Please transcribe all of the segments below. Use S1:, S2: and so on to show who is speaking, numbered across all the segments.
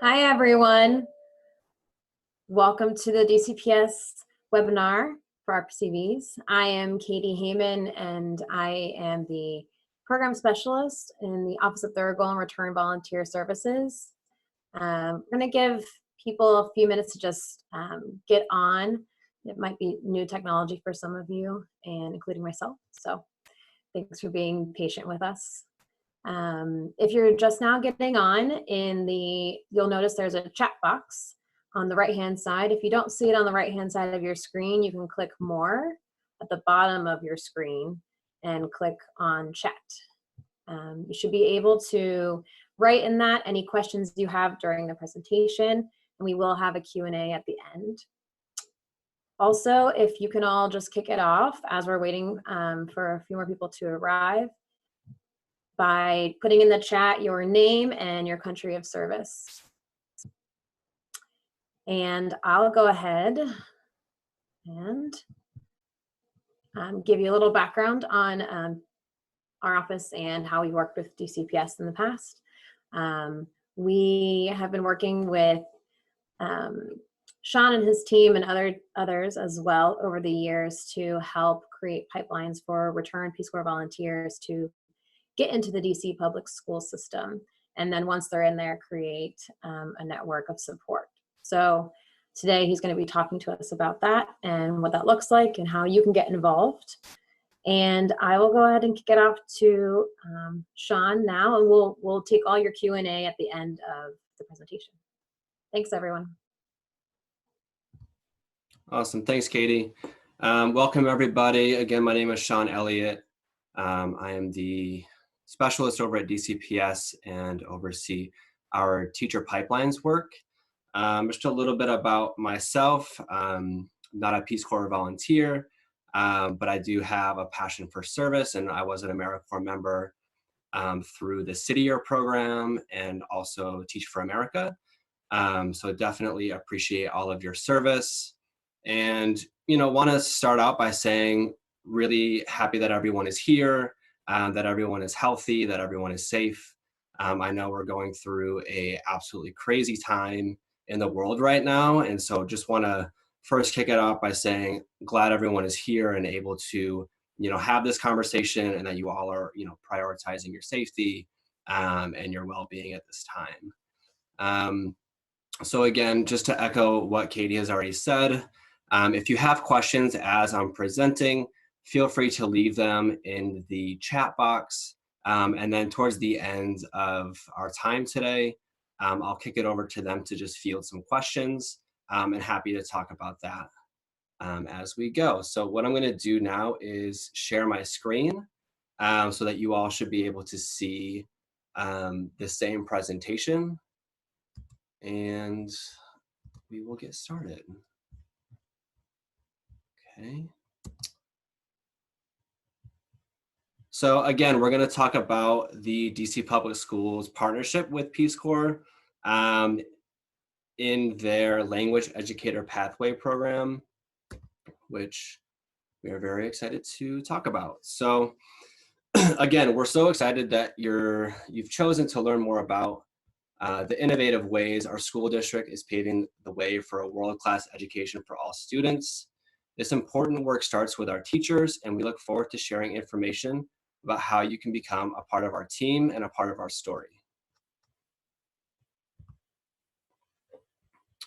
S1: Hi, everyone. Welcome to the DCPS webinar for RPCVs. I am Katie Heyman, and I am the program specialist in the Office of Thorough and Return Volunteer Services. We're going to give people a few minutes to just get on. It might be new technology for some of you, and including myself. So thanks for being patient with us. If you're just now getting on, you'll notice there's a chat box on the right-hand side. If you don't see it on the right-hand side of your screen, you can click More at the bottom of your screen and click on Chat. You should be able to write in that any questions you have during the presentation, and we will have a Q&A at the end. Also, if you can all just kick it off as we're waiting for a few more people to arrive, by putting in the chat your name and your country of service. And I'll go ahead and give you a little background on our office and how we worked with DCPS in the past. We have been working with Sean and his team and others as well over the years to help create pipelines for return Peace Corps volunteers to get into the DC public school system, and then once they're in there, create a network of support. So today he's going to be talking to us about that and what that looks like and how you can get involved. And I will go ahead and kick it off to Sean now, and we'll take all your Q&A at the end of the presentation. Thanks, everyone.
S2: Awesome. Thanks, Katie. Welcome, everybody. Again, my name is Sean Elliott. I am the specialist over at DCPS and oversee our teacher pipelines work. Just a little bit about myself. Not a Peace Corps volunteer, but I do have a passion for service, and I was an AmeriCorps member through the City Year program and also Teach for America. So definitely appreciate all of your service, and want to start out by saying really happy that everyone is here. That everyone is healthy, that everyone is safe. I know we're going through a absolutely crazy time in the world right now, and so just want to first kick it off by saying glad everyone is here and able to have this conversation, and that you all are prioritizing your safety and your well-being at this time. So again, just to echo what Katie has already said, if you have questions as I'm presenting, feel free to leave them in the chat box. And then towards the end of our time today, I'll kick it over to them to just field some questions, and happy to talk about that as we go. So what I'm gonna do now is share my screen so that you all should be able to see the same presentation, and we will get started. Okay. So again, we're going to talk about the DC Public Schools partnership with Peace Corps in their Language Educator Pathway Program, which we are very excited to talk about. So again, we're so excited that you've chosen to learn more about the innovative ways our school district is paving the way for a world-class education for all students. This important work starts with our teachers, and we look forward to sharing information about how you can become a part of our team and a part of our story.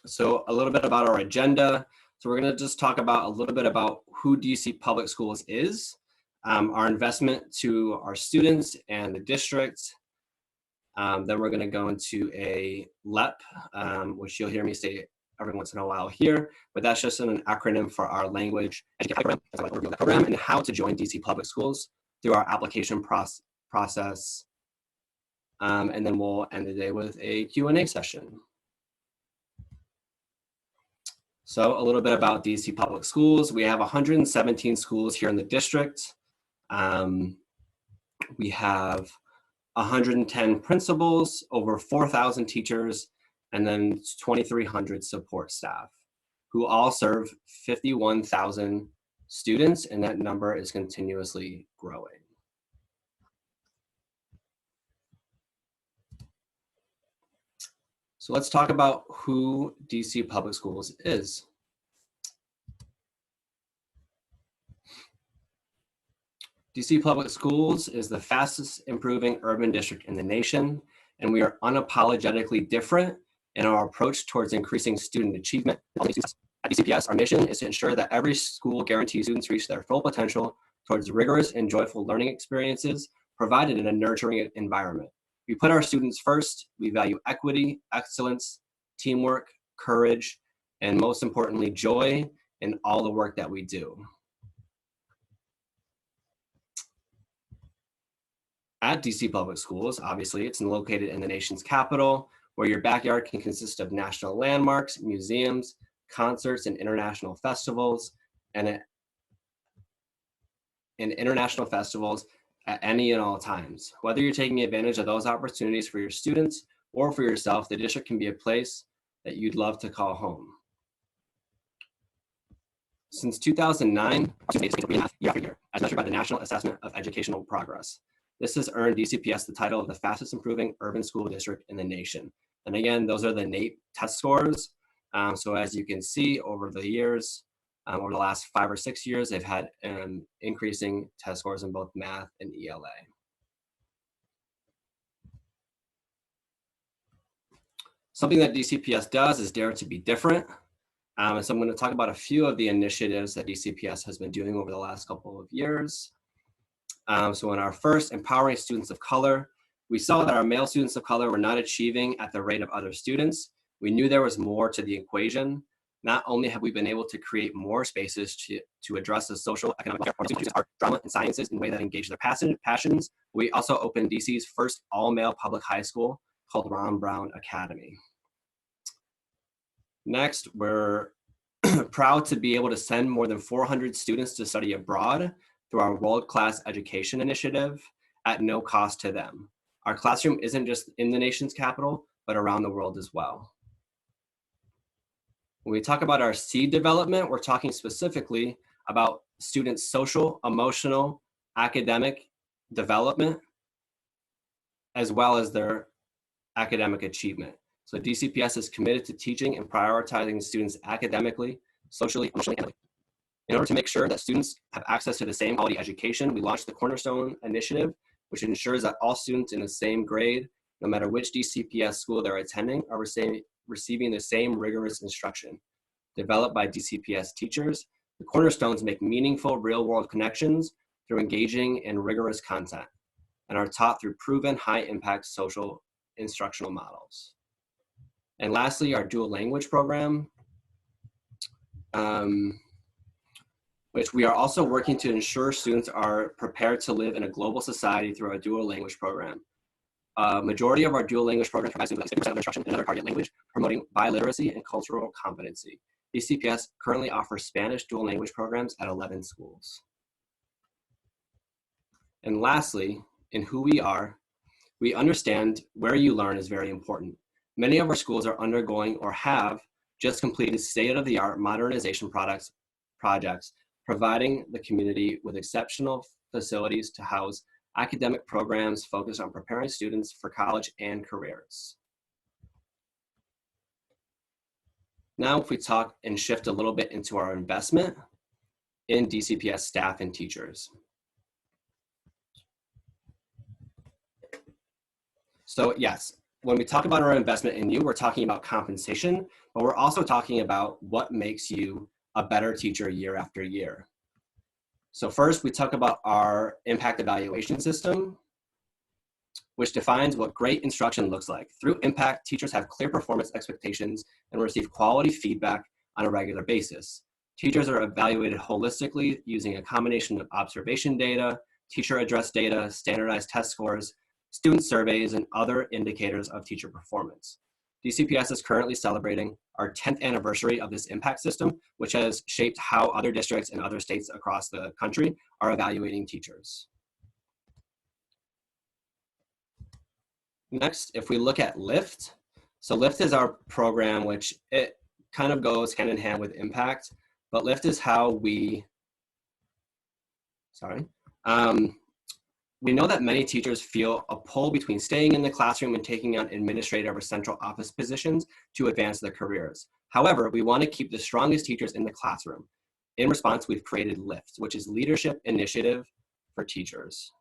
S2: So a little bit about our agenda. So we're going to just talk about a little bit about who DC Public Schools is, our investment to our students and the district. Then we're going to go into a LEPP, which you'll hear me say every once in a while here, but that's just an acronym for our Language Educator Pathway Program, and how to join DC Public Schools through our application process. And then we'll end the day with a Q&A session. So a little bit about DC Public Schools. We have 117 schools here in the district. We have 110 principals, over 4,000 teachers, and then 2,300 support staff, who all serve 51,000 students, and that number is continuously growing. So let's talk about who DC Public Schools is. DC Public Schools is the fastest improving urban district in the nation, and we are unapologetically different in our approach towards increasing student achievement. At DCPS, our mission is to ensure that every school guarantees students reach their full potential towards rigorous and joyful learning experiences provided in a nurturing environment. We put our students first. We value equity, excellence, teamwork, courage, and most importantly, joy in all the work that we do. At DC Public Schools, obviously, it's located in the nation's capital, where your backyard can consist of national landmarks, museums, concerts, and international festivals, and international festivals at any and all times. Whether you're taking advantage of those opportunities for your students or for yourself, the district can be a place that you'd love to call home. Since 2009, year after year, as measured by the National Assessment of Educational Progress. This has earned DCPS the title of the fastest improving urban school district in the nation. And again, those are the NAEP test scores. So as you can see over the years, over the last 5 or 6 years, they've had increasing test scores in both math and ELA. Something that DCPS does is dare to be different. And so I'm going to talk about a few of the initiatives that DCPS has been doing over the last couple of years. So in our first, empowering students of color, we saw that our male students of color were not achieving at the rate of other students. We knew there was more to the equation. Not only have we been able to create more spaces to address the social, economic, art, drama, and sciences in a way that engage their passions, we also opened DC's first all-male public high school called Ron Brown Academy. Next, we're proud to be able to send more than 400 students to study abroad through our world-class education initiative at no cost to them. Our classroom isn't just in the nation's capital, but around the world as well. When we talk about our seed development, we're talking specifically about students' social, emotional, academic development, as well as their academic achievement. So DCPS is committed to teaching and prioritizing students academically, socially, emotionally, and mentally. In order to make sure that students have access to the same quality education, we launched the Cornerstone Initiative, which ensures that all students in the same grade, no matter which DCPS school they're attending, are receiving the same rigorous instruction. Developed by DCPS teachers, the Cornerstones make meaningful real-world connections through engaging and rigorous content, and are taught through proven high-impact social instructional models. And lastly, our dual language program, which we are also working to ensure students are prepared to live in a global society through our dual language program. Majority of our dual language programs provide students with 50% of instruction in another target language, promoting biliteracy and cultural competency. DCPS currently offers Spanish dual language programs at 11 schools. And lastly, in who we are, we understand where you learn is very important. Many of our schools are undergoing or have just completed state-of-the-art modernization projects, providing the community with exceptional facilities to house academic programs focused on preparing students for college and careers. Now, if we talk and shift a little bit into our investment in DCPS staff and teachers. So yes, when we talk about our investment in you, we're talking about compensation, but we're also talking about what makes you a better teacher year after year. So first, we talk about our impact evaluation system, which defines what great instruction looks like. Through impact, teachers have clear performance expectations and receive quality feedback on a regular basis. Teachers are evaluated holistically using a combination of observation data, teacher-addressed data, standardized test scores, student surveys, and other indicators of teacher performance. DCPS is currently celebrating our 10th anniversary of this impact system, which has shaped how other districts and other states across the country are evaluating teachers. Next, if we look at LIFT, so LIFT is our program, which it kind of goes hand in hand with impact, but LIFT is how we, we know that many teachers feel a pull between staying in the classroom and taking on administrative or central office positions to advance their careers. However, we want to keep the strongest teachers in the classroom. In response, we've created LIFT, which is Leadership Initiative for Teachers.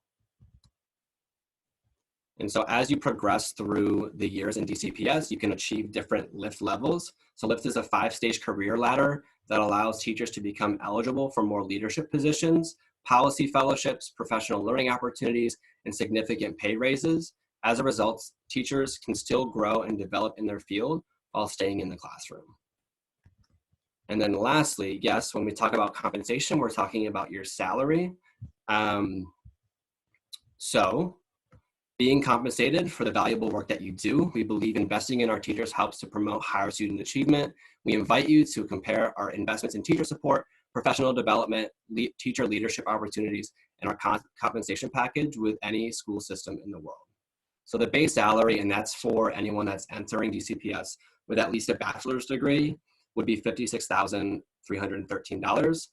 S2: And so as you progress through the years in DCPS, you can achieve different LIFT levels. So LIFT is a 5-stage career ladder that allows teachers to become eligible for more leadership positions, policy fellowships, professional learning opportunities, and significant pay raises. As a result, teachers can still grow and develop in their field while staying in the classroom. And then lastly, yes, when we talk about compensation, we're talking about your salary. So being compensated for the valuable work that you do, we believe investing in our teachers helps to promote higher student achievement. We invite you to compare our investments in teacher support, professional development, teacher leadership opportunities, and our compensation package with any school system in the world. So the base salary, and that's for anyone that's entering DCPS with at least a bachelor's degree, would be $56,313.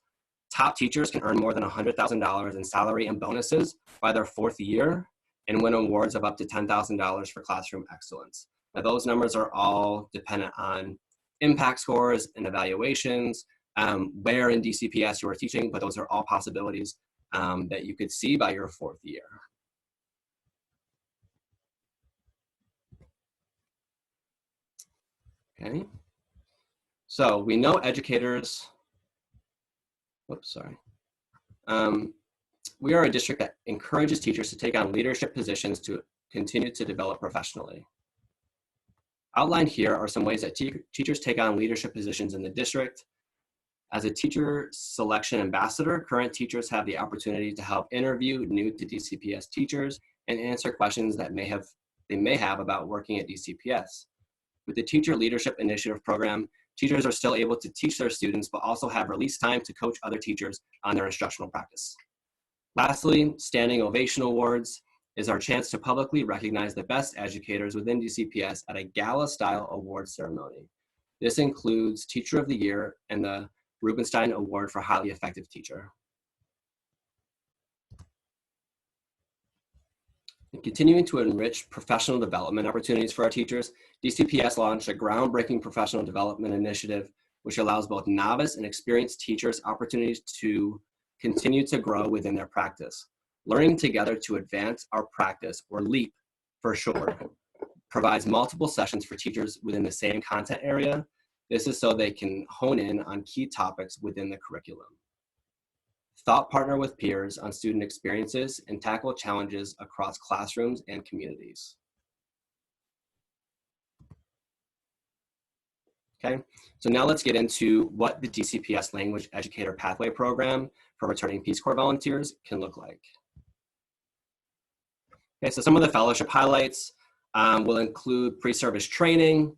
S2: Top teachers can earn more than $100,000 in salary and bonuses by their 4th year and win awards of up to $10,000 for classroom excellence. Now, those numbers are all dependent on impact scores and evaluations, where in DCPS you are teaching, but those are all possibilities that you could see by your 4th year. Okay, so we know educators, we are a district that encourages teachers to take on leadership positions to continue to develop professionally. Outlined here are some ways that teachers take on leadership positions in the district. As a teacher selection ambassador, current teachers have the opportunity to help interview new to DCPS teachers and answer questions that they may have about working at DCPS. With the Teacher Leadership Initiative program, teachers are still able to teach their students, but also have release time to coach other teachers on their instructional practice. Lastly, Standing Ovation Awards is our chance to publicly recognize the best educators within DCPS at a gala-style award ceremony. This includes Teacher of the Year and the Rubenstein Award for Highly Effective Teacher. And continuing to enrich professional development opportunities for our teachers, DCPS launched a groundbreaking professional development initiative, which allows both novice and experienced teachers opportunities to continue to grow within their practice. Learning Together to Advance Our Practice, or LEPP for short, provides multiple sessions for teachers within the same content area. This is so they can hone in on key topics within the curriculum. Thought partner with peers on student experiences and tackle challenges across classrooms and communities. Okay, so now let's get into what the DCPS Language Educator Pathway Program for returning Peace Corps volunteers can look like. Okay, so some of the fellowship highlights will include pre-service training,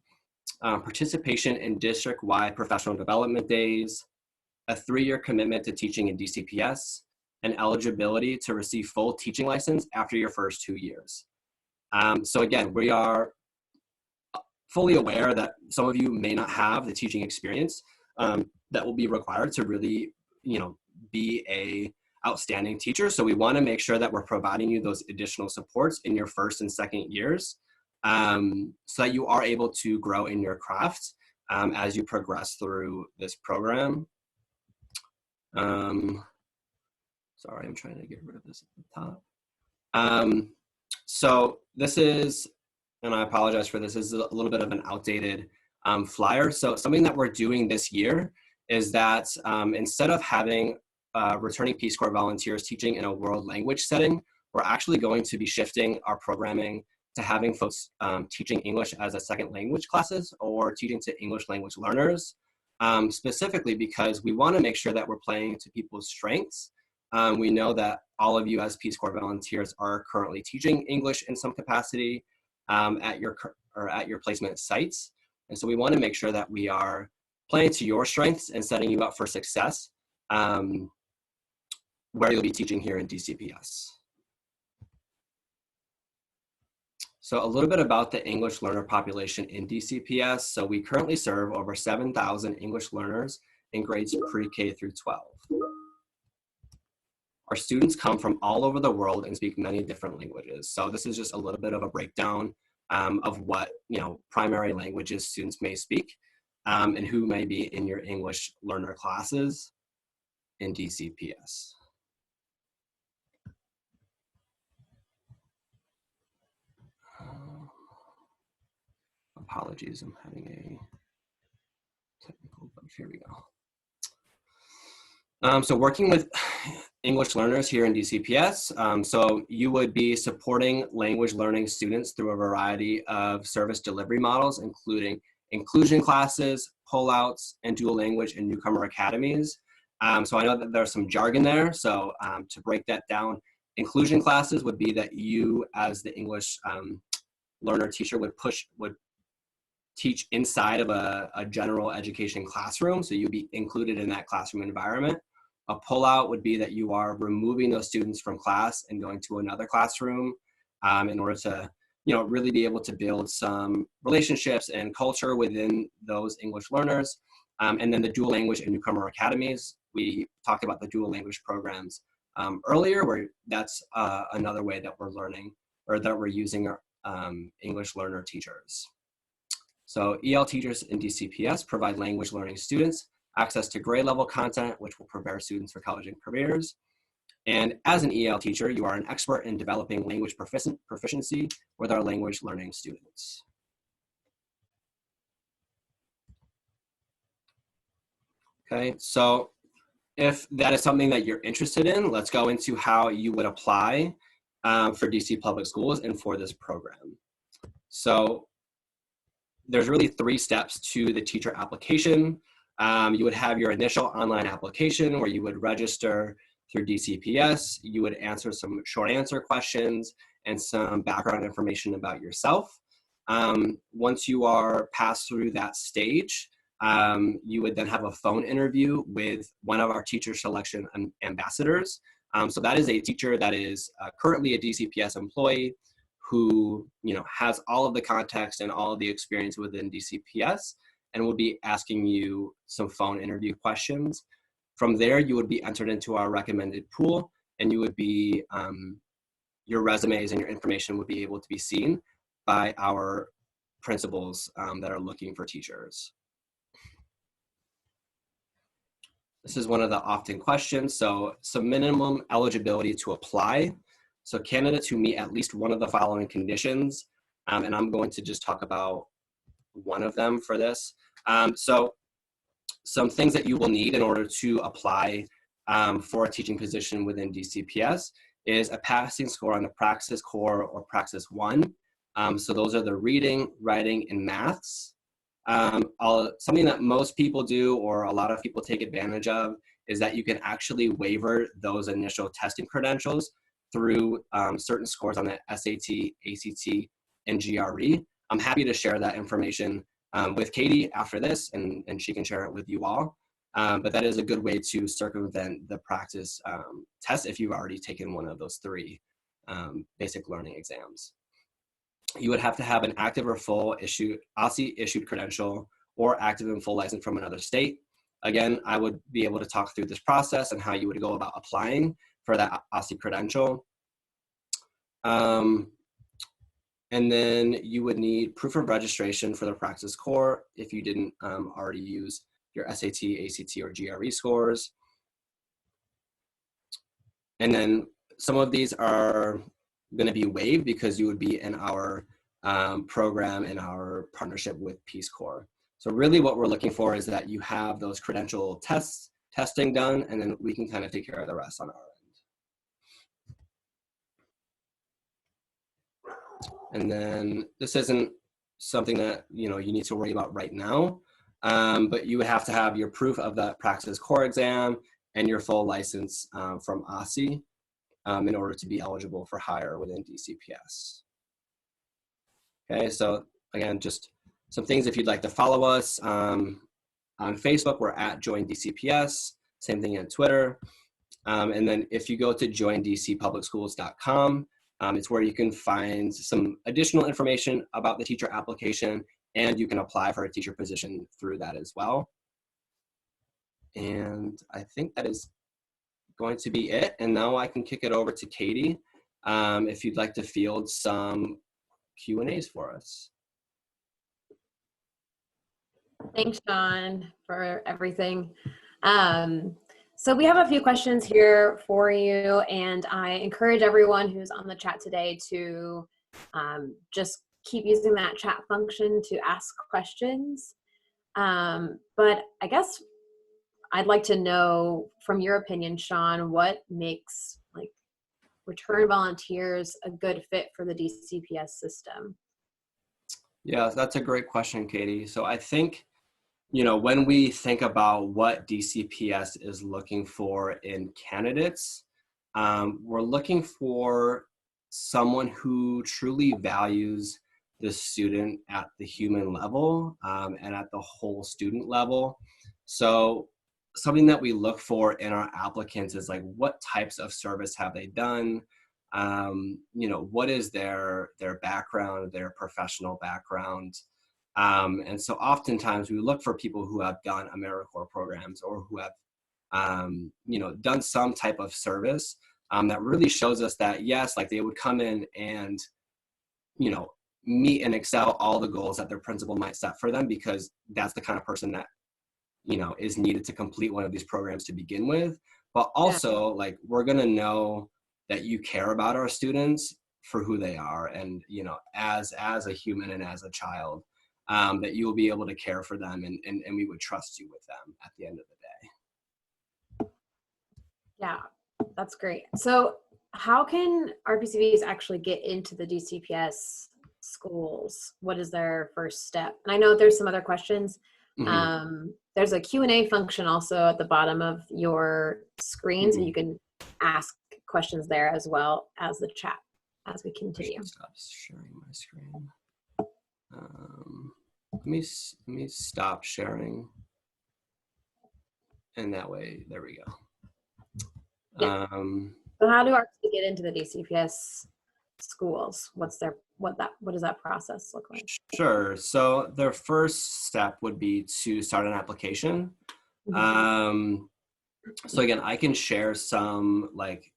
S2: participation in district-wide professional development days, a 3-year commitment to teaching in DCPS, and eligibility to receive full teaching license after your first 2 years. So again, we are fully aware that some of you may not have the teaching experience that will be required to really, be a outstanding teacher. So we want to make sure that we're providing you those additional supports in your 1st and 2nd years so that you are able to grow in your craft as you progress through this program. Sorry, I'm trying to get rid of this at the top. So this is, and I apologize for this, is a little bit of an outdated flyer. So something that we're doing this year is that instead of having returning Peace Corps volunteers teaching in a world language setting, we're actually going to be shifting our programming to having folks teaching English as a second language classes or teaching to English language learners, specifically because we want to make sure that we're playing to people's strengths. We know that all of you as Peace Corps volunteers are currently teaching English in some capacity at your placement sites. And so we want to make sure that we are playing to your strengths and setting you up for success where you'll be teaching here in DCPS. So a little bit about the English learner population in DCPS. So we currently serve over 7,000 English learners in grades pre-K through 12. our students come from all over the world and speak many different languages. So this is just a little bit of a breakdown of what primary languages students may speak and who may be in your English learner classes in DCPS. Apologies, I'm having a technical bug. Here we go. So working with English learners here in DCPS, so you would be supporting language learning students through a variety of service delivery models, including inclusion classes, pullouts, and dual language and newcomer academies. So I know that there's some jargon there, so to break that down, inclusion classes would be that you as the English learner teacher would teach inside of a general education classroom, so you'd be included in that classroom environment. A pullout would be that you are removing those students from class and going to another classroom in order to really be able to build some relationships and culture within those English learners. And then the dual language and newcomer academies, we talked about the dual language programs earlier, where that's another way that we're learning or that we're using our English learner teachers. So EL teachers in DCPS provide language learning students access to grade level content, which will prepare students for college and careers. And as an EL teacher, you are an expert in developing language proficiency with our language learning students. Okay, so if that is something that you're interested in, let's go into how you would apply for DC Public Schools and for this program. So there's really 3 steps to the teacher application. You would have your initial online application where you would register through DCPS. You would answer some short answer questions and some background information about yourself. Once you are passed through that stage, you would then have a phone interview with one of our teacher selection ambassadors. So that is a teacher that is currently a DCPS employee who has all of the context and all of the experience within DCPS and will be asking you some phone interview questions. From there, you would be entered into our recommended pool, and you would be, your resumes and your information would be able to be seen by our principals that are looking for teachers. This is one of the often questions. So some minimum eligibility to apply. So candidates who meet at least one of the following conditions, and I'm going to just talk about one of them for this. So some things that you will need in order to apply for a teaching position within DCPS is a passing score on the Praxis Core or Praxis 1. So those are the reading, writing, and maths. Something that most people do or a lot of people take advantage of is that you can actually waiver those initial testing credentials through certain scores on the SAT, ACT, and GRE. I'm happy to share that information with Katie after this, and she can share it with you all. But that is a good way to circumvent the practice test if you've already taken one of those 3 basic learning exams. You would have to have an active or full OSCE issued credential or active and full license from another state. Again, I would be able to talk through this process and how you would go about applying for that OSCE credential. And then you would need proof of registration for the Praxis Core if you didn't already use your SAT, ACT, or GRE scores. And then some of these are going to be waived because you would be in our program in our partnership with Peace Corps. So really what we're looking for is that you have those credential testing done, and then we can kind of take care of the rest on our end. And then this isn't something that you need to worry about right now, but you would have to have your proof of that Praxis Core exam and your full license from OSCE in order to be eligible for hire within DCPS. Okay, so again, just some things if you'd like to follow us. On Facebook, we're at Join DCPS, same thing on Twitter. And then if you go to joindcpublicschools.com, it's where you can find some additional information about the teacher application, and you can apply for a teacher position through that as well. And I think that is going to be it. And now I can kick it over to Katie if you'd like to field some Q&As for us.
S1: Thanks, Sean, for everything. So we have a few questions here for you, and I encourage everyone who's on the chat today to just keep using that chat function to ask questions. But I guess I'd like to know, from your opinion, Sean, what makes like return volunteers a good fit for the DCPS system?
S2: Yeah, that's a great question, Katie. So I think, you know, when we think about what DCPS is looking for in candidates, we're looking for someone who truly values the student at the human level and at the whole student level. So something that we look for in our applicants is like, what types of service have they done? You know, what is their background, their professional background? And so oftentimes we look for people who have done AmeriCorps programs or who have, you know, done some type of service that really shows us that, yes, like they would come in and, you know, meet and excel all the goals that their principal might set for them, because that's the kind of person that, you know, is needed to complete one of these programs to begin with. But also, like, we're going to know that you care about our students for who they are, and, you know, as a human and as a child, that you will be able to care for them, and we would trust you with them at the end of the day.
S1: Yeah, that's great. So how can RPCVs actually get into the DCPS schools? What is their first step? And I know there's some other questions.
S2: Mm-hmm.
S1: There's a Q&A function also at the bottom of your screen, so you can ask questions there as well as the chat as we continue.
S2: Stop sharing my screen. Let me stop sharing, and that way, there we go.
S1: Yeah. So how do RPCVs get into the DCPS schools? What does that process look like?
S2: Sure. So their first step would be to start an application. So again, I can share some like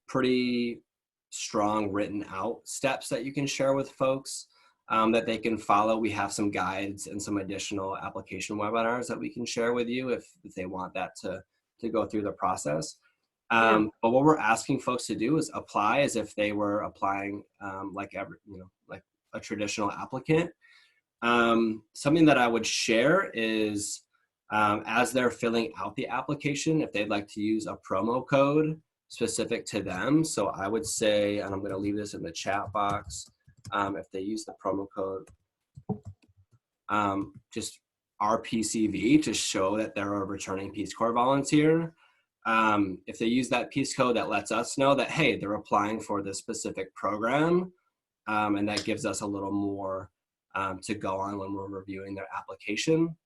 S2: pretty strong written out steps that you can share with folks that they can follow. We have some guides and some additional application webinars that we can share with you if they want that to go through the process. But what we're asking folks to do is apply as if they were applying like a traditional applicant. Something that I would share is as they're filling out the application, if they'd like to use a promo code specific to them. So I would say, and I'm going to leave this in the chat box, if they use the promo code, just RPCV to show that they're a returning Peace Corps volunteer. If they use that Peace code, that lets us know that, hey, they're applying for this specific program, and that gives us a little more to go on when we're reviewing their application.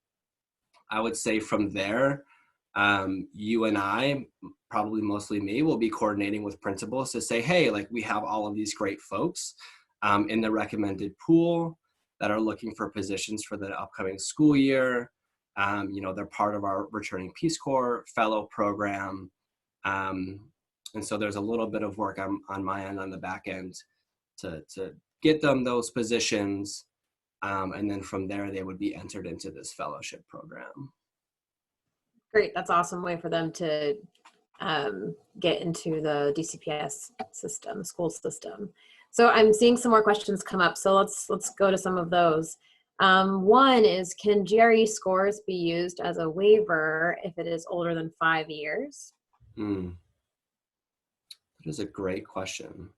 S2: I would say from there, you and I, probably mostly me, will be coordinating with principals to say, hey, like we have all of these great folks in the recommended pool that are looking for positions for the upcoming school year. You know, they're part of our Returning Peace Corps Fellow program. And so there's a little bit of work on my end, on the back end, to get them those positions. And then from there, they would be entered into this fellowship program.
S1: Great. That's an awesome way for them to get into the DCPS system, school system. So I'm seeing some more questions come up. So let's go to some of those. One is, can GRE scores be used as a waiver if it is older than 5 years?
S2: That is a great question.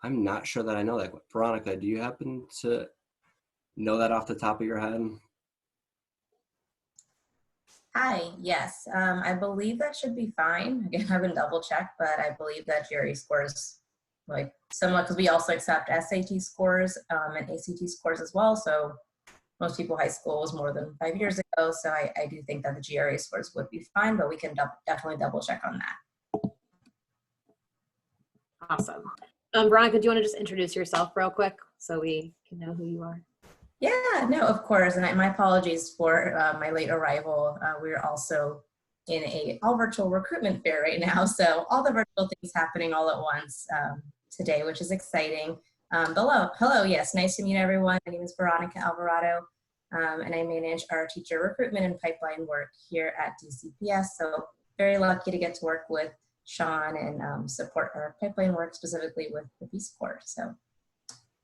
S2: I'm not sure that I know that. Veronica, do you happen to know that off the top of your head?
S3: Hi, yes. I believe that should be fine. Again, I haven't double checked, but I believe that GRE scores like similar, because we also accept SAT scores and ACT scores as well. So most people, high school was more than 5 years ago. So I do think that the GRE scores would be fine, but we can definitely double check on that.
S1: Awesome. Veronica, do you want to just introduce yourself real quick so we can know who you are?
S3: Yeah, no, of course. And my apologies for my late arrival. We're also in a all virtual recruitment fair right now. So all the virtual things happening all at once today, which is exciting. Hello, yes, nice to meet everyone. My name is Veronica Alvarado, and I manage our teacher recruitment and pipeline work here at DCPS. So very lucky to get to work with Sean and support our pipeline work specifically with the Peace Corps. So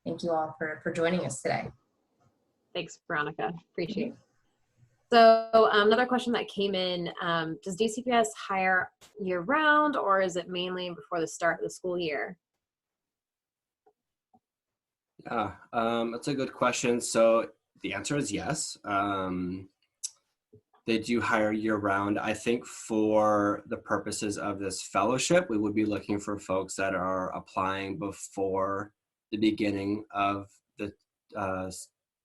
S3: thank you all for joining us today.
S1: Thanks, Veronica. Appreciate it. So another question that came in, does DCPS hire year round, or is it mainly before the start of the school year?
S2: Yeah, that's a good question. So the answer is yes. They do hire year round. I think for the purposes of this fellowship, we would be looking for folks that are applying before the beginning of the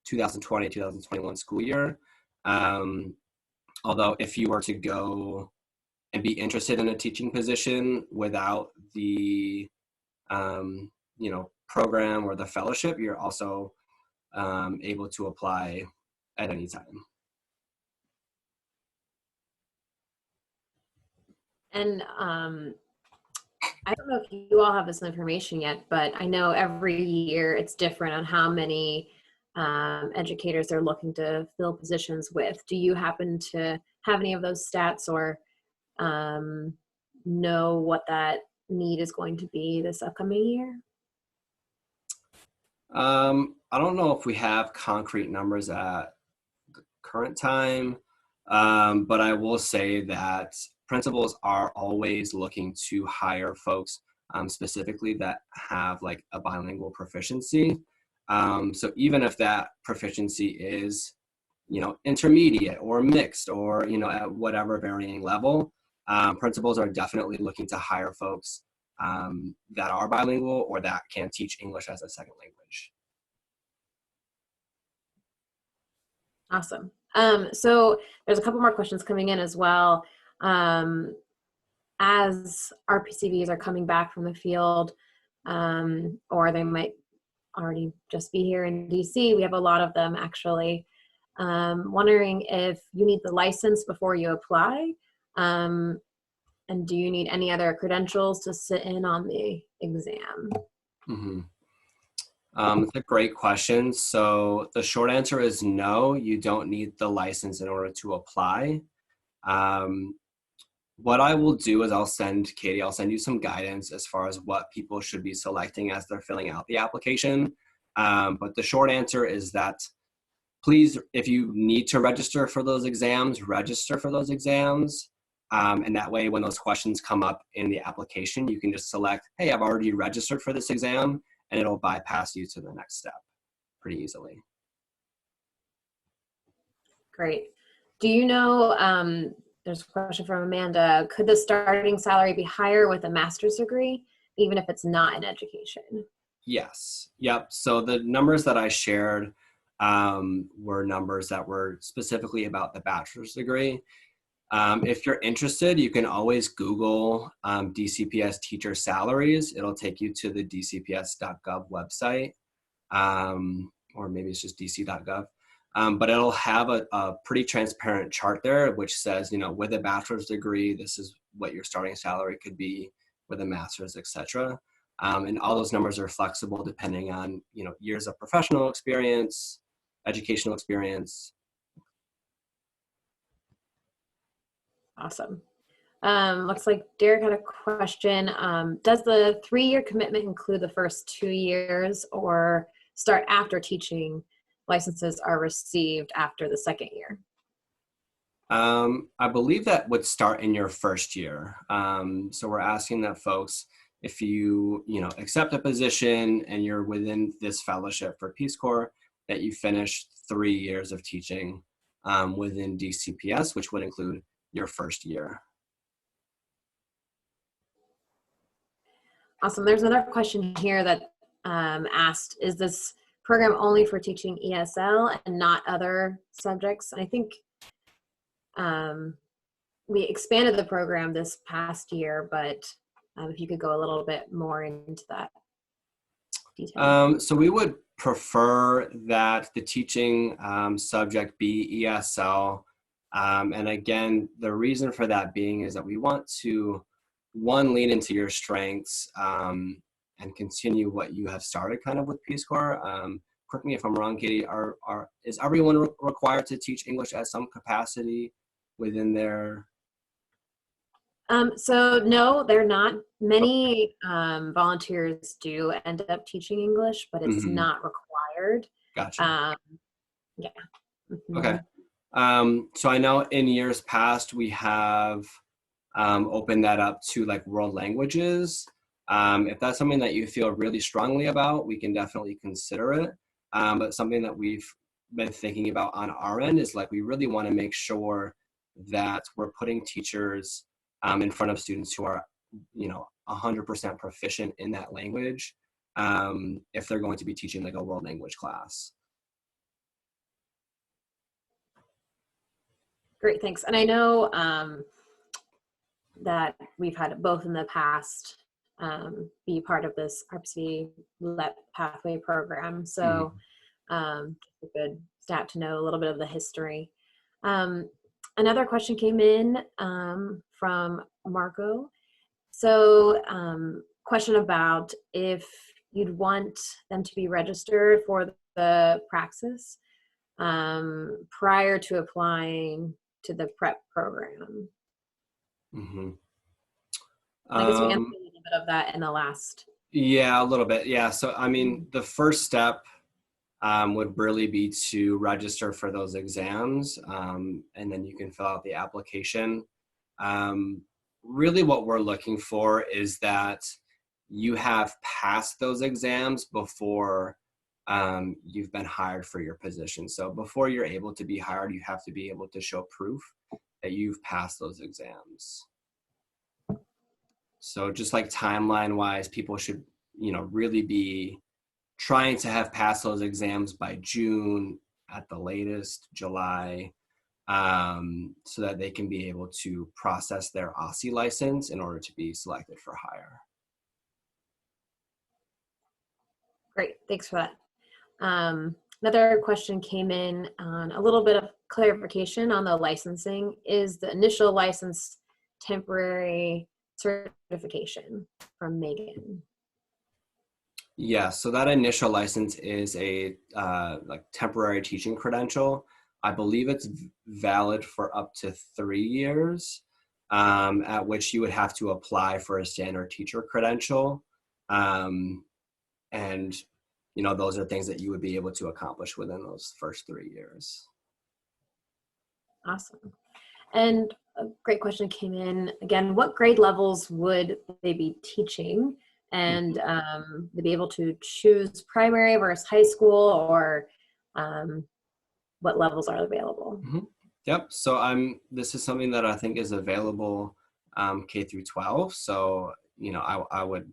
S2: 2020-2021 school year. Although if you were to go and be interested in a teaching position without the program or the fellowship, you're also able to apply at any time. And
S1: I don't know if you all have this information yet, but I know every year it's different on how many educators they're looking to fill positions with. Do you happen to have any of those stats, or know what that need is going to be this upcoming year?
S2: I don't know if we have concrete numbers at the current time, but I will say that principals are always looking to hire folks specifically that have like a bilingual proficiency. So even if that proficiency is, intermediate or mixed or, at whatever varying level, principals are definitely looking to hire folks that are bilingual or that can teach English as a second language.
S1: Awesome. So there's a couple more questions coming in as well. As RPCVs are coming back from the field, or they might already just be here in DC, we have a lot of them actually. Wondering if you need the license before you apply, and do you need any other credentials to sit in on the exam?
S2: Mm-hmm. It's a great question. So the short answer is no, you don't need the license in order to apply. What I will do is I'll send you some guidance as far as what people should be selecting as they're filling out the application. But the short answer is that please, if you need to register for those exams, register for those exams. And that way, when those questions come up in the application, you can just select, hey, I've already registered for this exam, and it'll bypass you to the next step pretty easily.
S1: Great. Do you know, there's a question from Amanda, could the starting salary be higher with a master's degree, even if it's not in education?
S2: Yes. Yep. So the numbers that I shared were numbers that were specifically about the bachelor's degree. If you're interested, you can always Google DCPS teacher salaries. It'll take you to the dcps.gov website, or maybe it's just dc.gov. But it'll have a pretty transparent chart there, which says, with a bachelor's degree, this is what your starting salary could be, with a master's, etc. And all those numbers are flexible depending on, years of professional experience, educational experience.
S1: Awesome. Looks like Derek had a question. Does the 3-year commitment include the first 2 years, or start after teaching licenses are received after the second year?
S2: I believe that would start in your first year. So we're asking that folks, if you accept a position and you're within this fellowship for Peace Corps, that you finish 3 years of teaching within DCPS, which would include your first year.
S1: Awesome. There's another question here that asked, is this program only for teaching ESL and not other subjects? And I think we expanded the program this past year, but if you could go a little bit more into that detail.
S2: So we would prefer that the teaching subject be ESL And again, the reason for that being is that we want to, one, lean into your strengths and continue what you have started kind of with Peace Corps. Correct me if I'm wrong, Katie, is everyone required to teach English at some capacity within their...
S1: So no, they're not. Many volunteers do end up teaching English, but it's not required.
S2: Gotcha.
S1: Yeah.
S2: Okay. So I know in years past we have opened that up to like world languages. If that's something that you feel really strongly about, we can definitely consider it. But something that we've been thinking about on our end is like we really want to make sure that we're putting teachers in front of students who are, 100% proficient in that language if they're going to be teaching like a world language class.
S1: Great, thanks. And I know that we've had both in the past be part of this RPCV LEPP Pathway Program. So a good stat to know a little bit of the history. Another question came in from Marco. So question about if you'd want them to be registered for the praxis prior to applying to the prep program. I guess we answered a little bit of that in the last.
S2: Yeah, a little bit. Yeah. So, I mean, the first step would really be to register for those exams, and then you can fill out the application. Really what we're looking for is that you have passed those exams before you've been hired for your position. So before you're able to be hired, you have to be able to show proof that you've passed those exams. So just like timeline wise, people should, really be trying to have passed those exams by June at the latest, July, so that they can be able to process their Aussie license in order to be selected for hire.
S1: Great, thanks for that. Another question came in on a little bit of clarification on the licensing. Is the initial license temporary certification from Megan?
S2: Yeah, so that initial license is a like temporary teaching credential. I believe it's valid for up to 3 years, at which you would have to apply for a standard teacher credential. And, those are things that you would be able to accomplish within those first 3 years.
S1: Awesome. And a great question came in. Again, what grade levels would they be teaching? And they'd be able to choose primary versus high school, or what levels are available?
S2: Yep. So this is something that I think is available K through 12. So, I would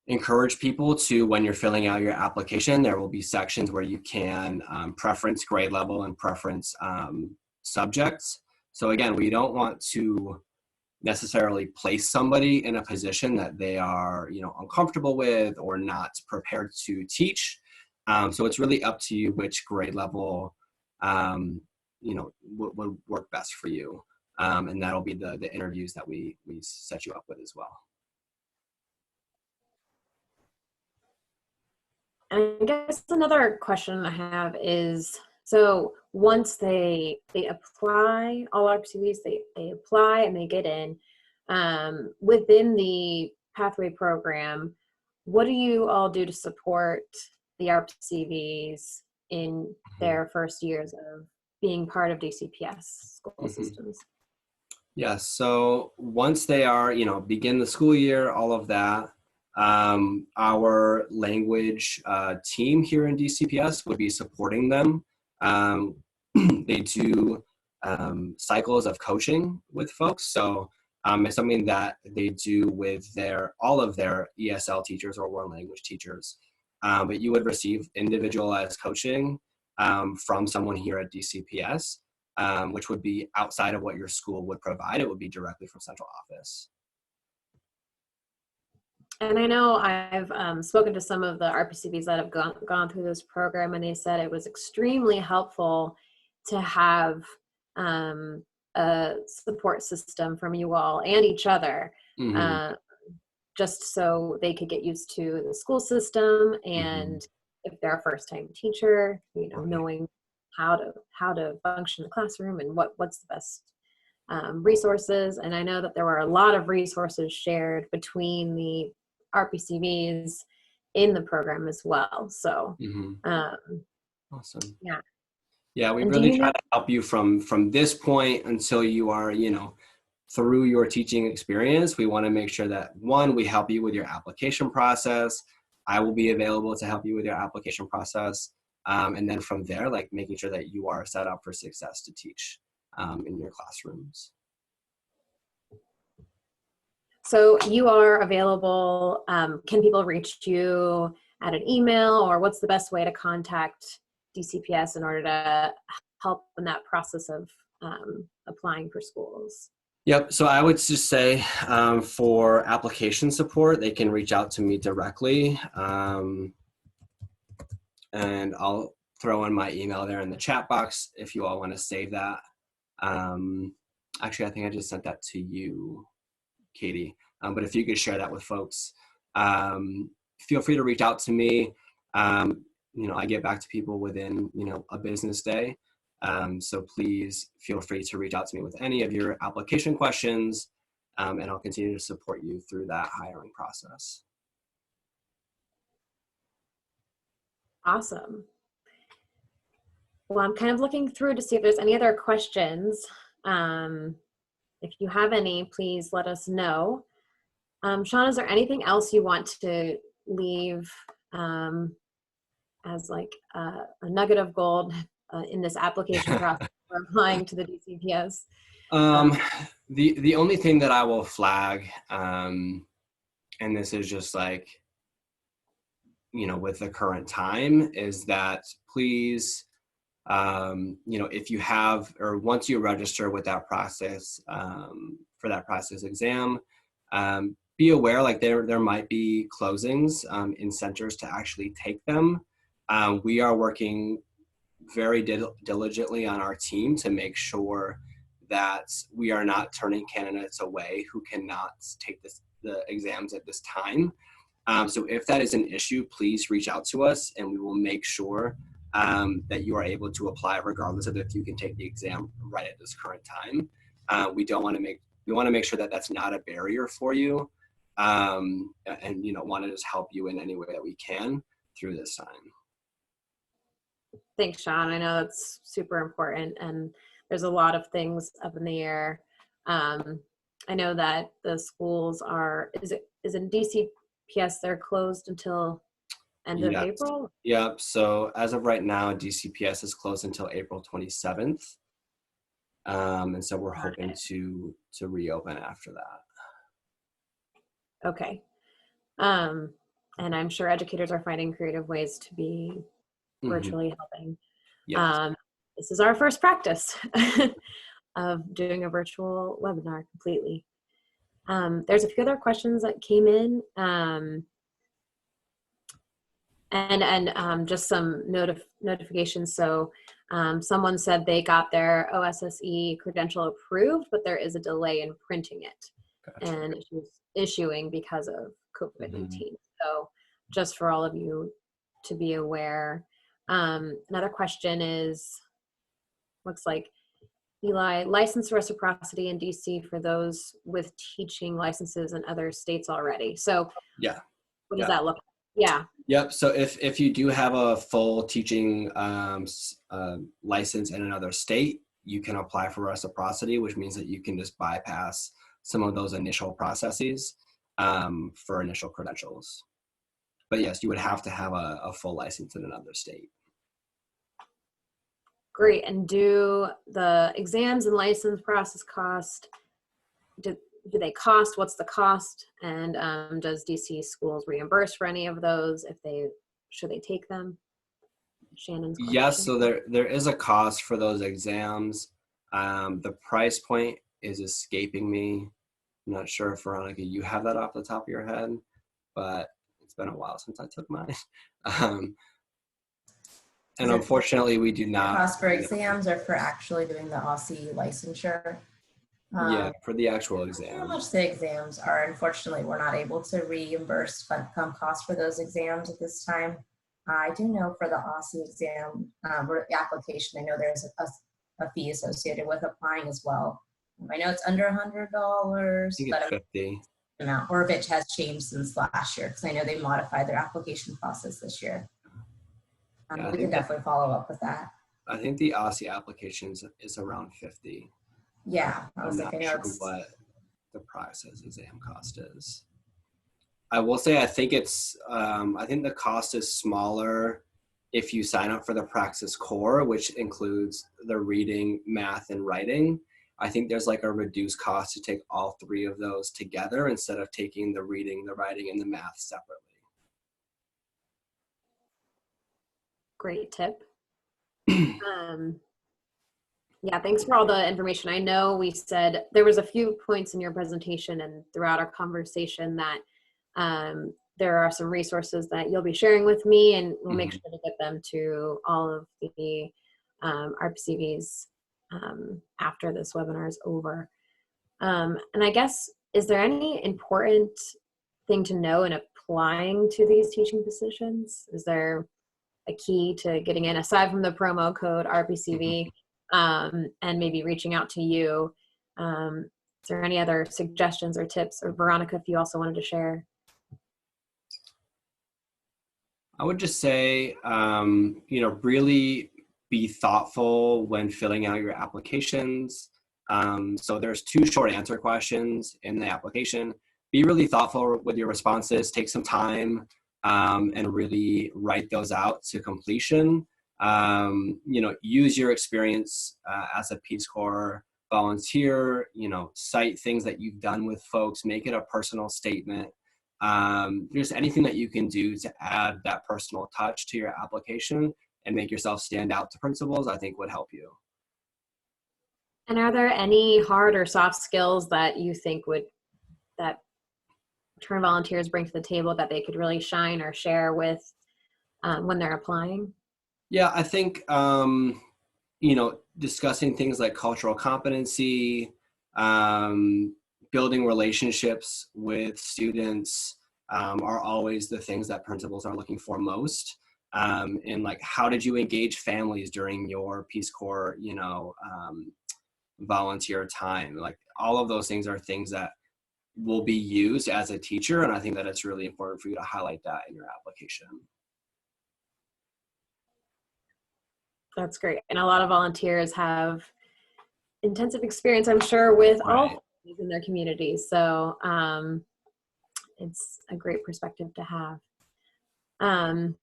S2: encourage people to, when you're filling out your application, there will be sections where you can preference grade level and preference subjects. So again, we don't want to necessarily place somebody in a position that they are, uncomfortable with or not prepared to teach. So it's really up to you which grade level, would work best for you. And that'll be the interviews that we set you up with as well.
S1: And I guess another question I have is, so once they apply, all RPCVs, they apply and they get in, within the pathway program, what do you all do to support the RPCVs in their first years of being part of DCPS school systems?
S2: Yeah, so once they are, begin the school year, all of that, our language team here in DCPS would be supporting them. They do cycles of coaching with folks. So it's something that they do with all of their ESL teachers or world language teachers. But you would receive individualized coaching from someone here at DCPS, which would be outside of what your school would provide. It would be directly from central office.
S1: And I know I've spoken to some of the RPCVs that have gone through this program, and they said it was extremely helpful to have a support system from you all and each other, just so they could get used to the school system, and if they're a first-time teacher, you know, knowing how to function in the classroom and what's the best resources. And I know that there were a lot of resources shared between the RPCVs in the program as well. So
S2: awesome.
S1: yeah.
S2: Yeah, we
S1: And
S2: really try to help you from this point until you are, you know, through your teaching experience. We want to make sure that, one, we help you with your application process. I will be available to help you with your application process. And then from there, like making sure that you are set up for success to teach in your classrooms.
S1: So you are available. Can people reach you at an email, or what's the best way to contact DCPS in order to help in that process of applying for schools?
S2: Yep. So I would just say for application support, they can reach out to me directly. And I'll throw in my email there in the chat box if you all want to save that. Actually, I think I just sent that to you, Katie. But if you could share that with folks, feel free to reach out to me. You know, I get back to people within, you know, a business day. So please feel free to reach out to me with any of your application questions, and I'll continue to support you through that hiring process.
S1: Awesome. Well, I'm kind of looking through to see if there's any other questions. If you have any, please let us know. Sean, is there anything else you want to leave as like a nugget of gold in this application process for applying to the DCPS?
S2: The only thing that I will flag, and this is just like, you know, with the current time, is that please, you know, if you have, or once you register with that process, for that process exam, be aware, like there might be closings in centers to actually take them. We are working very diligently on our team to make sure that we are not turning candidates away who cannot take the exams at this time. So if that is an issue, please reach out to us and we will make sure that you are able to apply regardless of if you can take the exam right at this current time. We want to make sure that that's not a barrier for you, and, you know, want to just help you in any way that we can through this time.
S1: Thanks, Sean. I know it's super important, and there's a lot of things up in the air. I know that the schools are, is it DCPS, they're closed until end of April?
S2: Yep. So as of right now, DCPS is closed until April 27th. And so we're hoping to reopen after that.
S1: Okay. And I'm sure educators are finding creative ways to be virtually helping.
S2: Yes.
S1: This is our first practice of doing a virtual webinar completely. There's a few other questions that came in, and just some notifications. So someone said they got their OSSE credential approved, but there is a delay in printing it. Gotcha. And it was issuing because of COVID-19. So just for all of you to be aware. Another question is, looks like, Eli, license reciprocity in DC for those with teaching licenses in other states already. So
S2: yeah,
S1: what does that look like? Yeah.
S2: Yep. So if you do have a full teaching license in another state, you can apply for reciprocity, which means that you can just bypass some of those initial processes for initial credentials. But yes, you would have to have a full license in another state.
S1: Great. And do the exams and license process cost, do they cost? What's the cost? And does DC schools reimburse for any of those should they take them? Shannon's question.
S2: Yes, so there is a cost for those exams. The price point is escaping me. I'm not sure if, Veronica, you have that off the top of your head, but it's been a while since I took mine. And unfortunately, we do not.
S3: Cost for exams or for actually doing the Aussie licensure?
S2: Yeah, for the actual
S3: How
S2: exam.
S3: much the exams are, unfortunately, we're not able to reimburse cost for those exams at this time. I do know for the Aussie exam application, I know there's a fee associated with applying as well. I know it's under $100,
S2: I think
S3: but
S2: it's 50.
S3: amount, or if it has changed since last year, because I know they modified their application process this year.
S2: Yeah,
S3: we can definitely follow up with that.
S2: I think the Aussie applications is around 50.
S3: Yeah, I was
S2: I'm
S3: like, I
S2: not
S3: know
S2: sure
S3: it's
S2: what the process exam cost is. I will say I think it's I think the cost is smaller if you sign up for the Praxis Core, which includes the reading, math, and writing. I think there's like a reduced cost to take all three of those together instead of taking the reading, the writing, and the math separately.
S1: Great tip. Yeah, thanks for all the information. I know we said there was a few points in your presentation and throughout our conversation that there are some resources that you'll be sharing with me, and we'll make sure to get them to all of the RPCVs after this webinar is over. And I guess, is there any important thing to know in applying to these teaching positions? Is there a key to getting in, aside from the promo code RPCV, and maybe reaching out to you? Is there any other suggestions or tips? Or Veronica, if you also wanted to share.
S2: I would just say, really be thoughtful when filling out your applications. So there's 2 short answer questions in the application. Be really thoughtful with your responses. Take some time and really write those out to completion. Use your experience as a Peace Corps volunteer, cite things that you've done with folks, make it a personal statement. Just anything that you can do to add that personal touch to your application and make yourself stand out to principals, I think would help you.
S1: And are there any hard or soft skills that you think that return volunteers bring to the table that they could really shine or share with when they're applying?
S2: Yeah, I think, discussing things like cultural competency, building relationships with students are always the things that principals are looking for most. And like, how did you engage families during your Peace Corps, volunteer time? Like, all of those things are things that will be used as a teacher. And I think that it's really important for you to highlight that in your application.
S1: That's great. And a lot of volunteers have intensive experience, I'm sure, with all in their communities. So it's a great perspective to have. If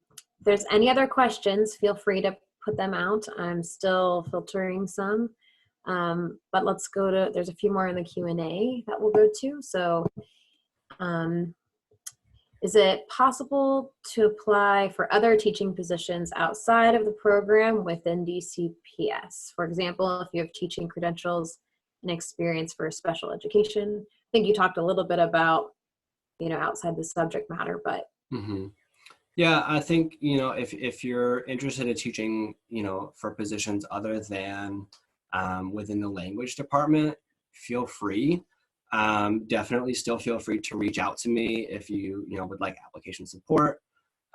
S1: there's any other questions, feel free to put them out. I'm still filtering some. But let's go to, there's a few more in the Q&A that we'll go to. So is it possible to apply for other teaching positions outside of the program within DCPS? For example, if you have teaching credentials and experience for special education. I think you talked a little bit about, outside the subject matter, but.
S2: Yeah, I think, if you're interested in teaching, for positions other than within the language department, feel free. Definitely still feel free to reach out to me if you, would like application support.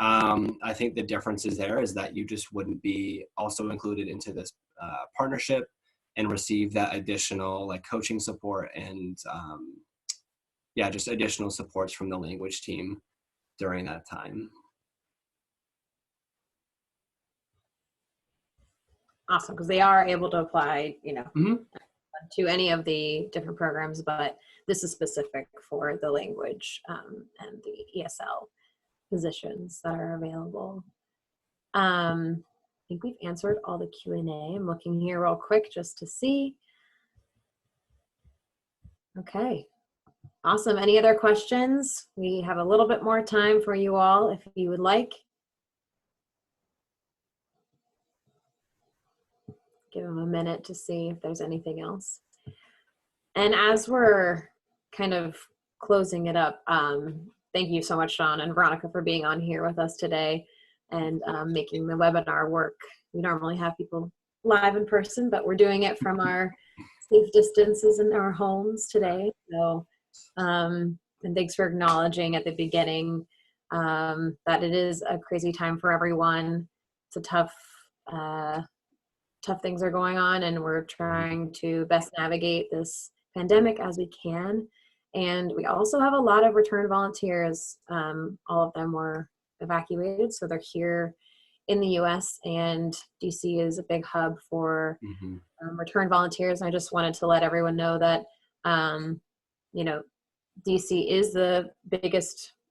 S2: I think the difference is that you just wouldn't be also included into this partnership and receive that additional like coaching support and just additional supports from the language team during that time.
S1: Awesome, because they are able to apply, to any of the different programs, but this is specific for the language and the ESL positions that are available. I think we've answered all the Q&A. I'm looking here real quick just to see. Okay, awesome. Any other questions? We have a little bit more time for you all if you would like. Give them a minute to see if there's anything else. And as we're kind of closing it up, thank you so much, Sean and Veronica, for being on here with us today. and making the webinar work. We normally have people live in person, but we're doing it from our safe distances in our homes today. So, and thanks for acknowledging at the beginning that it is a crazy time for everyone. It's a tough things are going on, and we're trying to best navigate this pandemic as we can. And we also have a lot of return volunteers. All of them were evacuated, so they're here in the US, and DC is a big hub for return volunteers. I just wanted to let everyone know that, you know, DC is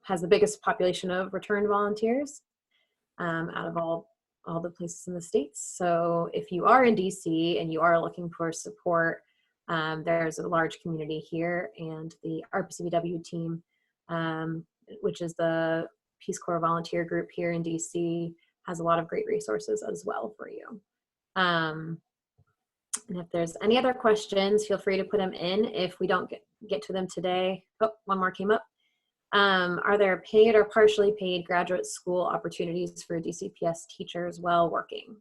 S1: has the biggest population of return volunteers out of all the places in the States. So if you are in DC and you are looking for support, there's a large community here, and the RPCVW team, which is the Peace Corps volunteer group here in DC, has a lot of great resources as well for you. And if there's any other questions, feel free to put them in. If we don't get to them today, oh, one more came up. Are there paid or partially paid graduate school opportunities for DCPS teachers while working?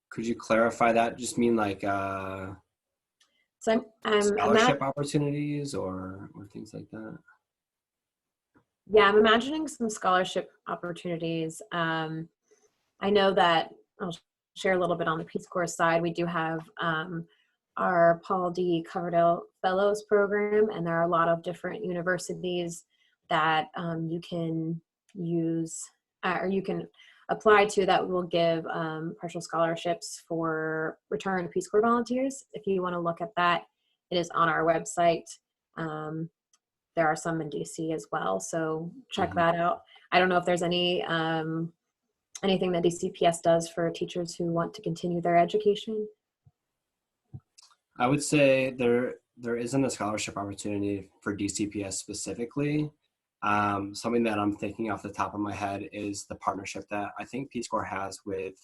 S2: Could you clarify that? Just mean like
S1: So I'm
S2: scholarship opportunities or things like that?
S1: Yeah, I'm imagining some scholarship opportunities. I know that I'll share a little bit on the Peace Corps side. We do have our Paul D. Coverdale Fellows program, and there are a lot of different universities that you can use or you can apply to that will give partial scholarships for return Peace Corps volunteers. If you want to look at that, it is on our website. There are some in DC as well, so check that out. I don't know if there's any anything that DCPS does for teachers who want to continue their education.
S2: I would say there isn't a scholarship opportunity for DCPS specifically. Something that I'm thinking off the top of my head is the partnership that I think Peace Corps has with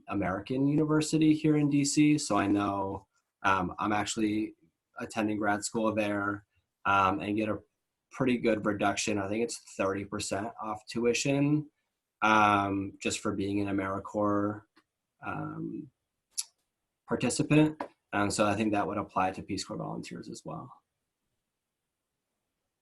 S2: American University here in DC. So I know I'm actually attending grad school there and get a pretty good reduction. I think it's 30% off tuition just for being an AmeriCorps participant. So I think that would apply to Peace Corps volunteers as well.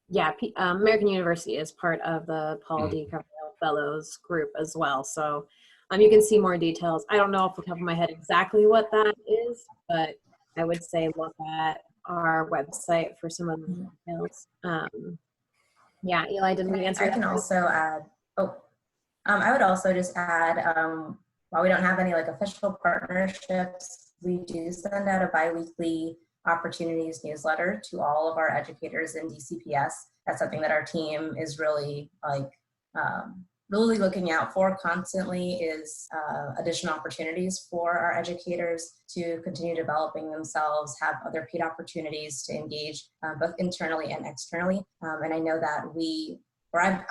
S1: Yeah, American University is part of the Paul D. Coverdale Fellows group as well. So you can see more details. I don't know off the top of my head exactly what that is, but I would say look at our website for some of the details. Yeah, Eli, didn't we answer that?
S3: I can also add, I would also just add, while we don't have any like official partnerships, we do send out a bi-weekly opportunities newsletter to all of our educators in DCPS. That's something that our team is really really looking out for constantly is additional opportunities for our educators to continue developing themselves, have other paid opportunities to engage both internally and externally. And I know that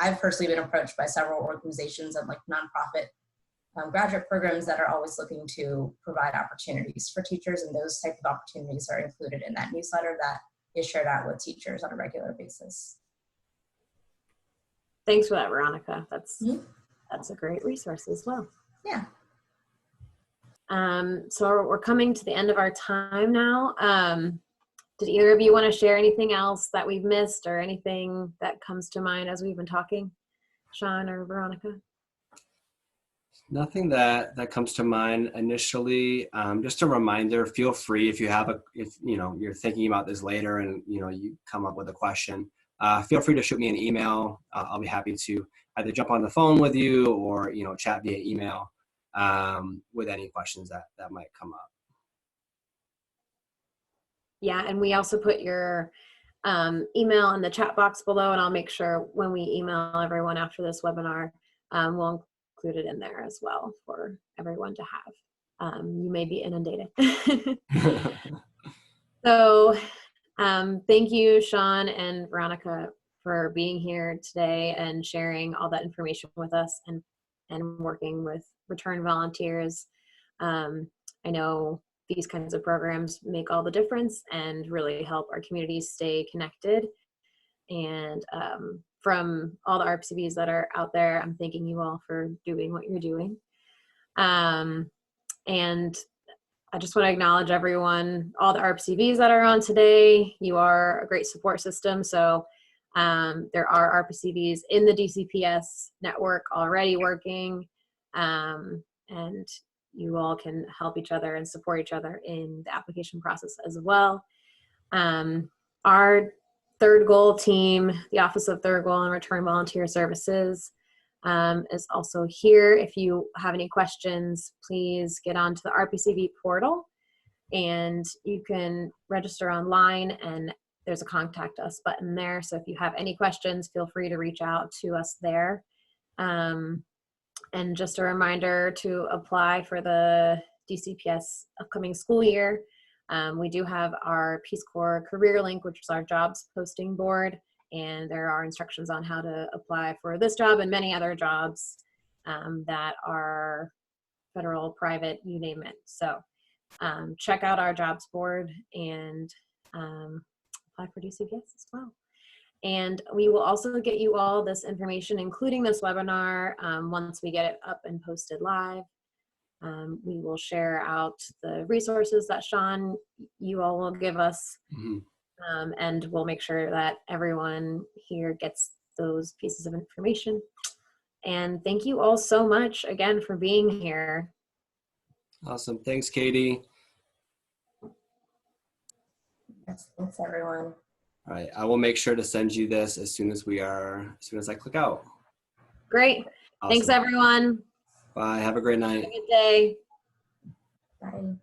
S3: I've personally been approached by several organizations and like nonprofit graduate programs that are always looking to provide opportunities for teachers, and those type of opportunities are included in that newsletter that is shared out with teachers on a regular basis.
S1: Thanks for that, Veronica. That's a great resource as well.
S3: Yeah.
S1: So we're coming to the end of our time now. Did either of you want to share anything else that we've missed or anything that comes to mind as we've been talking, Sean or Veronica?
S2: Nothing that comes to mind initially. Just a reminder, feel free if you're thinking about this later and you come up with a question, feel free to shoot me an email. I'll be happy to either jump on the phone with you or chat via email with any questions that might come up.
S1: Yeah, and we also put your email in the chat box below, and I'll make sure when we email everyone after this webinar, we'll include it in there as well for everyone to have. You may be inundated. So thank you, Sean and Veronica, for being here today and sharing all that information with us and working with return volunteers. I know these kinds of programs make all the difference and really help our communities stay connected. And from all the RPCVs that are out there, I'm thanking you all for doing what you're doing. And I just want to acknowledge everyone, all the RPCVs that are on today. You are a great support system. So there are RPCVs in the DCPS network already working, and you all can help each other and support each other in the application process as well. Our third goal team, the Office of Third Goal and Return Volunteer Services, is also here. If you have any questions, please get onto the RPCV portal and you can register online, and there's a contact us button there. So if you have any questions, feel free to reach out to us there. And just a reminder to apply for the DCPS upcoming school year. We do have our Peace Corps Career Link, which is our jobs posting board, and there are instructions on how to apply for this job and many other jobs that are federal, private, you name it. So check out our jobs board and apply for DCPS as well. And we will also get you all this information, including this webinar, once we get it up and posted live. We will share out the resources that Sean, you all will give us, and we'll make sure that everyone here gets those pieces of information. And thank you all so much again for being here.
S2: Awesome. Thanks, Katie.
S3: Yes, thanks everyone.
S2: All right, I will make sure to send you this as soon as I click out.
S1: Great.
S2: Awesome.
S1: Thanks everyone.
S2: Bye. Have a great night.
S1: Have a good day.
S3: Bye.